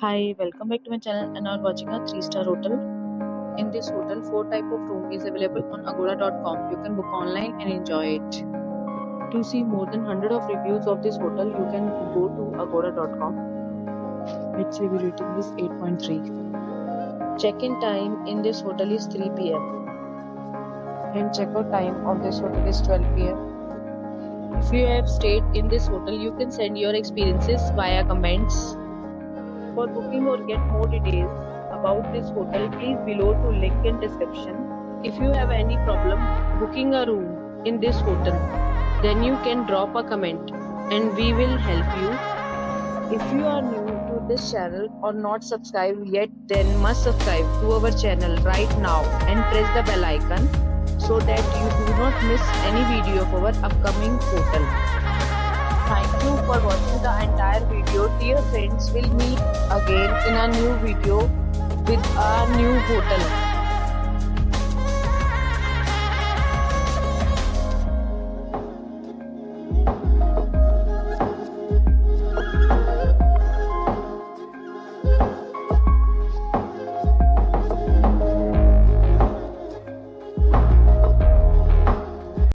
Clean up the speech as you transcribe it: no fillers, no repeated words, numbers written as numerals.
Hi, welcome back to my channel and are watching a 3-star hotel. In this hotel, 4 type of room is available on agoda.com. You can book online and enjoy it. To see more than 100 of reviews of this hotel, you can go to agoda.com. Its review rating is 8.3. Check-in time in this hotel is 3 p.m. and check-out time of this hotel is 12 p.m. If you have stayed in this hotel, you can send your experiences via comments. For booking or get more details about this hotel, please below to link in description. If you have any problem booking a room in this hotel, then you can drop a comment and we will help you. If you are new to this channel or not subscribed yet, then must subscribe to our channel right now and press the bell icon so that you do not miss any video of our upcoming hotel. Thank you for watching the entire video. Dear friends, we'll meet again in a new video with a new hotel.